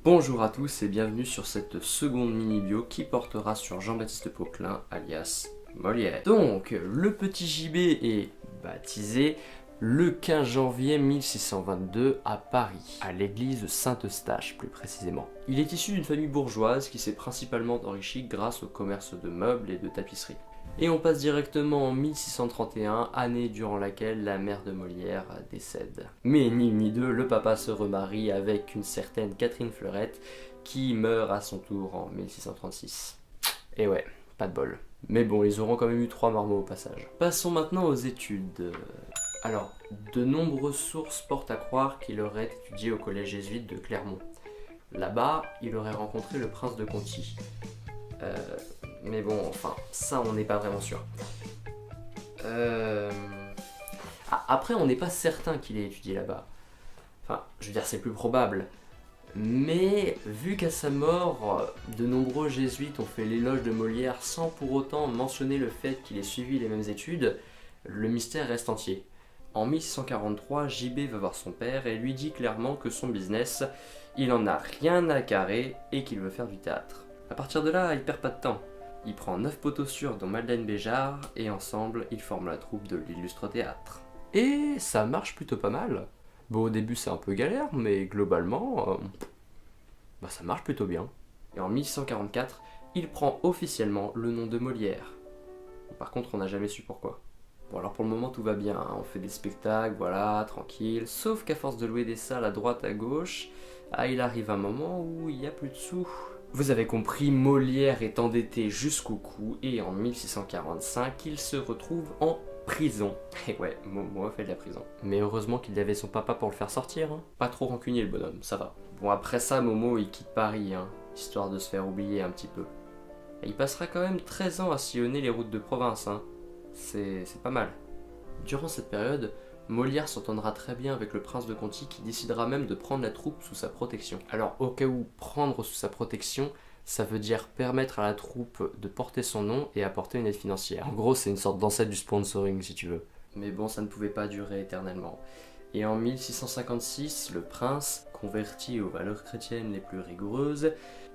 Bonjour à tous et bienvenue sur cette seconde mini-bio qui portera sur Jean-Baptiste Poquelin, alias Molière. Donc, le petit JB est baptisé le 15 janvier 1622 à Paris, à l'église Saint-Eustache plus précisément. Il est issu d'une famille bourgeoise qui s'est principalement enrichie grâce au commerce de meubles et de tapisseries. Et on passe directement en 1631, année durant laquelle la mère de Molière décède. Mais ni une ni deux, le papa se remarie avec une certaine Catherine Fleurette qui meurt à son tour en 1636. Et ouais, pas de bol. Mais bon, ils auront quand même eu 3 marmots au passage. Passons maintenant aux études. Alors, de nombreuses sources portent à croire qu'il aurait étudié au collège jésuite de Clermont. Là-bas, il aurait rencontré le prince de Conti. Mais bon, enfin, ça on n'est pas vraiment sûr. Après, on n'est pas certain qu'il ait étudié là-bas. Enfin, je veux dire, c'est plus probable. Mais vu qu'à sa mort, de nombreux jésuites ont fait l'éloge de Molière sans pour autant mentionner le fait qu'il ait suivi les mêmes études, le mystère reste entier. En 1643, JB va voir son père et lui dit clairement que son business, il en a rien à carrer et qu'il veut faire du théâtre. À partir de là, il perd pas de temps. Il prend 9 poteaux sûrs dont Madeleine Béjart et ensemble, ils forment la troupe de l'Illustre Théâtre. Et ça marche plutôt pas mal. Bon, au début c'est un peu galère, mais globalement, ça marche plutôt bien. Et en 1144, il prend officiellement le nom de Molière. Par contre, on n'a jamais su pourquoi. Bon, alors pour le moment tout va bien, hein. On fait des spectacles, voilà, tranquille. Sauf qu'à force de louer des salles à droite, à gauche, il arrive un moment où il n'y a plus de sous. Vous avez compris, Molière est endetté jusqu'au cou et en 1645, il se retrouve en prison. Et ouais, Momo a fait de la prison. Mais heureusement qu'il avait son papa pour le faire sortir, hein. Pas trop rancunier le bonhomme, ça va. Bon, après ça, Momo il quitte Paris, hein, histoire de se faire oublier un petit peu. Et il passera quand même 13 ans à sillonner les routes de province, hein. C'est pas mal. Durant cette période, Molière s'entendra très bien avec le prince de Conti qui décidera même de prendre la troupe sous sa protection. Alors au cas où prendre sous sa protection, ça veut dire permettre à la troupe de porter son nom et apporter une aide financière. En gros, c'est une sorte d'ancêtre du sponsoring si tu veux. Mais bon, ça ne pouvait pas durer éternellement. Et en 1656, le prince, converti aux valeurs chrétiennes les plus rigoureuses,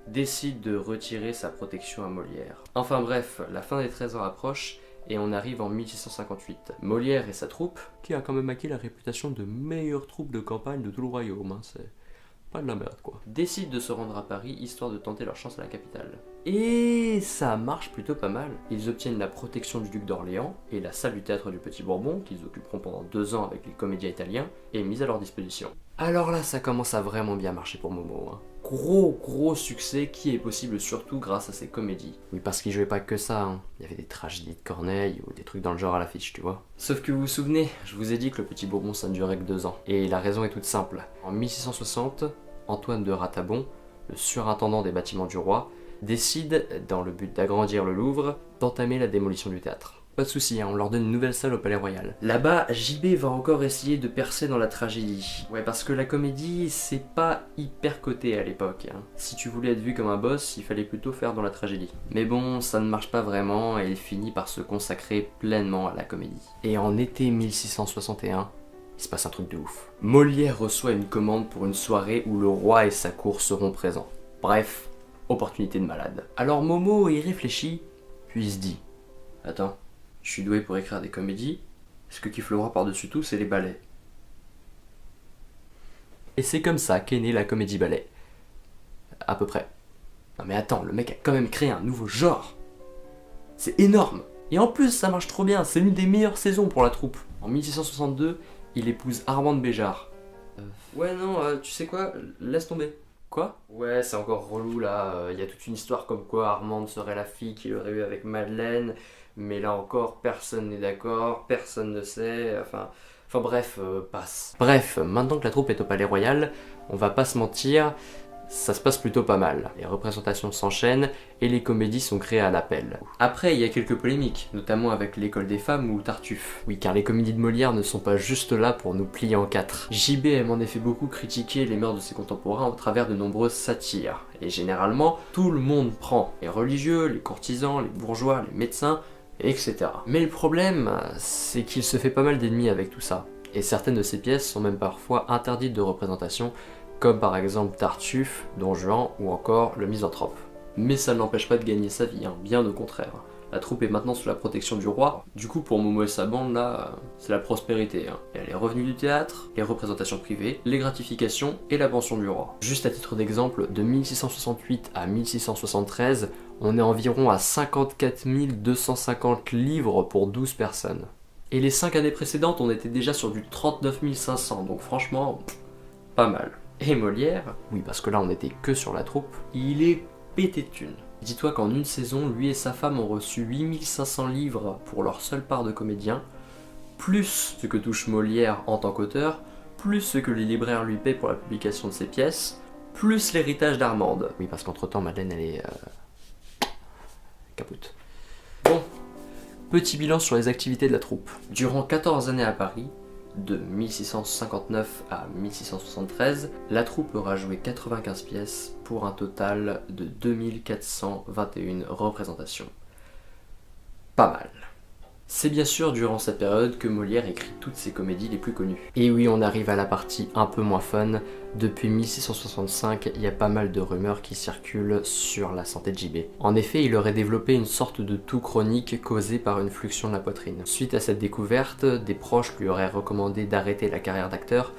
décide de retirer sa protection à Molière. Enfin bref, la fin des 13 ans approche, et on arrive en 1658. Molière et sa troupe, qui a quand même acquis la réputation de meilleure troupe de campagne de tout le royaume, hein, c'est pas de la merde quoi, décident de se rendre à Paris histoire de tenter leur chance à la capitale. Et ça marche plutôt pas mal. Ils obtiennent la protection du duc d'Orléans et la salle du théâtre du Petit Bourbon, qu'ils occuperont pendant 2 ans avec les comédiens italiens, est mise à leur disposition. Alors là, ça commence à vraiment bien marcher pour Momo, hein. Gros succès qui est possible surtout grâce à ses comédies. Oui, parce qu'il jouait pas que ça, hein. Il y avait des tragédies de Corneille ou des trucs dans le genre à l'affiche, tu vois. Sauf que vous vous souvenez, je vous ai dit que le Petit Bourbon ça ne durait que 2 ans. Et la raison est toute simple. En 1660, Antoine de Ratabon, le surintendant des bâtiments du roi, décide, dans le but d'agrandir le Louvre, d'entamer la démolition du théâtre. Pas de soucis, hein, on leur donne une nouvelle salle au Palais Royal. Là-bas, JB va encore essayer de percer dans la tragédie. Ouais, parce que la comédie, c'est pas hyper coté à l'époque, hein. Si tu voulais être vu comme un boss, il fallait plutôt faire dans la tragédie. Mais bon, ça ne marche pas vraiment et il finit par se consacrer pleinement à la comédie. Et en été 1661, il se passe un truc de ouf. Molière reçoit une commande pour une soirée où le roi et sa cour seront présents. Bref, opportunité de malade. Alors Momo y réfléchit, puis il se dit « Attends, je suis doué pour écrire des comédies, ce que kiffe le roi par-dessus tout, c'est les ballets. » Et c'est comme ça qu'est née la comédie-ballet. À peu près. Non mais attends, le mec a quand même créé un nouveau genre. C'est énorme. Et en plus, ça marche trop bien, c'est l'une des meilleures saisons pour la troupe. En 1662, il épouse Armande Béjart. Ouais non, tu sais quoi, laisse tomber. Quoi? Ouais, c'est encore relou là, y a toute une histoire comme quoi Armande serait la fille qu'il aurait eu avec Madeleine, mais là encore, personne n'est d'accord, personne ne sait, enfin bref, passe. Bref, maintenant que la troupe est au Palais Royal, on va pas se mentir, ça se passe plutôt pas mal. Les représentations s'enchaînent et les comédies sont créées à l'appel. Après, il y a quelques polémiques, notamment avec l'École des femmes ou Tartuffe. Oui, car les comédies de Molière ne sont pas juste là pour nous plier en 4. JB aime en effet beaucoup critiquer les mœurs de ses contemporains au travers de nombreuses satires. Et généralement, tout le monde prend. Les religieux, les courtisans, les bourgeois, les médecins, etc. Mais le problème, c'est qu'il se fait pas mal d'ennemis avec tout ça. Et certaines de ses pièces sont même parfois interdites de représentation comme par exemple Tartuffe, Don Juan ou encore le Misanthrope. Mais ça ne l'empêche pas de gagner sa vie, hein, bien au contraire. La troupe est maintenant sous la protection du roi. Du coup, pour Momo et sa bande, là, c'est la prospérité. Hein. Il y a les revenus du théâtre, les représentations privées, les gratifications et la pension du roi. Juste à titre d'exemple, de 1668 à 1673, on est environ à 54 250 livres pour 12 personnes. Et les 5 années précédentes, on était déjà sur du 39 500, donc franchement, pas mal. Et Molière, oui parce que là on était que sur la troupe, il est pété de thunes. Dis-toi qu'en une saison, lui et sa femme ont reçu 8500 livres pour leur seule part de comédien, plus ce que touche Molière en tant qu'auteur, plus ce que les libraires lui paient pour la publication de ses pièces, plus l'héritage d'Armande. Oui, parce qu'entre-temps, Madeleine, elle est... capote. Bon, petit bilan sur les activités de la troupe. Durant 14 années à Paris, de 1659 à 1673, la troupe aura joué 95 pièces pour un total de 2421 représentations. Pas mal. C'est bien sûr durant cette période que Molière écrit toutes ses comédies les plus connues. Et oui, on arrive à la partie un peu moins fun. Depuis 1665, il y a pas mal de rumeurs qui circulent sur la santé de JB. En effet, il aurait développé une sorte de toux chronique causé par une fluxion de la poitrine. Suite à cette découverte, des proches lui auraient recommandé d'arrêter la carrière d'acteur.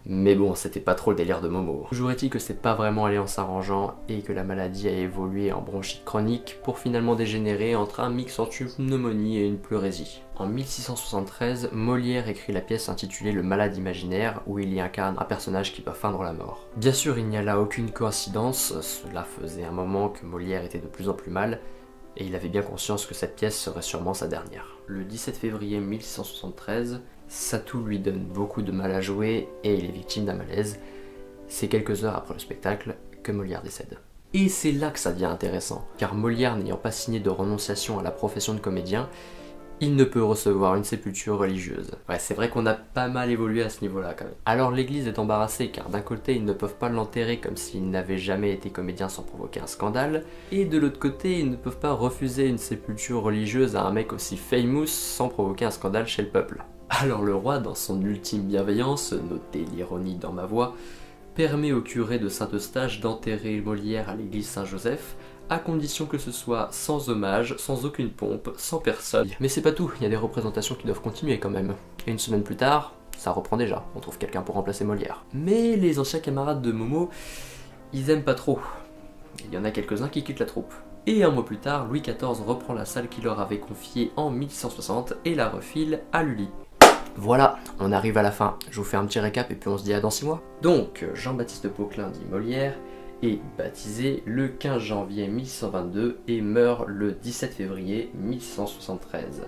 Mais bon, c'était pas trop le délire de Momo. Toujours est-il que c'est pas vraiment allé en s'arrangeant et que la maladie a évolué en bronchite chronique pour finalement dégénérer entre un mix entre une pneumonie et une pleurésie. En 1673, Molière écrit la pièce intitulée Le Malade imaginaire où il y incarne un personnage qui va feindre la mort. Bien sûr, il n'y a là aucune coïncidence, cela faisait un moment que Molière était de plus en plus mal et il avait bien conscience que cette pièce serait sûrement sa dernière. Le 17 février 1673, Satou lui donne beaucoup de mal à jouer et il est victime d'un malaise. C'est quelques heures après le spectacle que Molière décède. Et c'est là que ça devient intéressant, car Molière n'ayant pas signé de renonciation à la profession de comédien, il ne peut recevoir une sépulture religieuse. Ouais, c'est vrai qu'on a pas mal évolué à ce niveau-là quand même. Alors l'église est embarrassée car d'un côté ils ne peuvent pas l'enterrer comme s'il n'avait jamais été comédien sans provoquer un scandale, et de l'autre côté ils ne peuvent pas refuser une sépulture religieuse à un mec aussi famous sans provoquer un scandale chez le peuple. Alors le roi, dans son ultime bienveillance, notez l'ironie dans ma voix, permet au curé de Saint-Eustache d'enterrer Molière à l'église Saint-Joseph, à condition que ce soit sans hommage, sans aucune pompe, sans personne. Mais c'est pas tout, il y a des représentations qui doivent continuer quand même. Et une semaine plus tard, ça reprend déjà, on trouve quelqu'un pour remplacer Molière. Mais les anciens camarades de Momo, ils aiment pas trop. Il y en a quelques-uns qui quittent la troupe. Et un mois plus tard, Louis XIV reprend la salle qu'il leur avait confiée en 1660 et la refile à Lully. Voilà, on arrive à la fin. Je vous fais un petit récap et puis on se dit à dans 6 mois. Donc, Jean-Baptiste Poquelin dit Molière est baptisé le 15 janvier 1622 et meurt le 17 février 1673.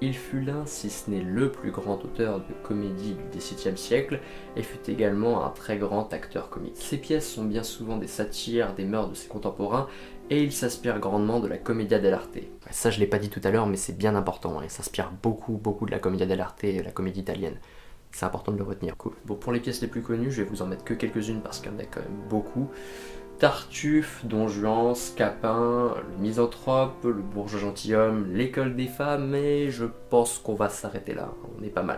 Il fut l'un, si ce n'est le plus grand auteur de comédie du XVIIe siècle et fut également un très grand acteur comique. Ses pièces sont bien souvent des satires des mœurs de ses contemporains et il s'inspire grandement de la commedia dell'arte. Ça je l'ai pas dit tout à l'heure mais c'est bien important, hein. Il s'inspire beaucoup de la commedia dell'arte et la comédie italienne. C'est important de le retenir. Cool. Bon, pour les pièces les plus connues, je vais vous en mettre que quelques-unes parce qu'il y en a quand même beaucoup. Tartuffe, Don Juan, Scapin, le Misanthrope, le Bourgeois gentilhomme, l'école des femmes, et je pense qu'on va s'arrêter là, on est pas mal.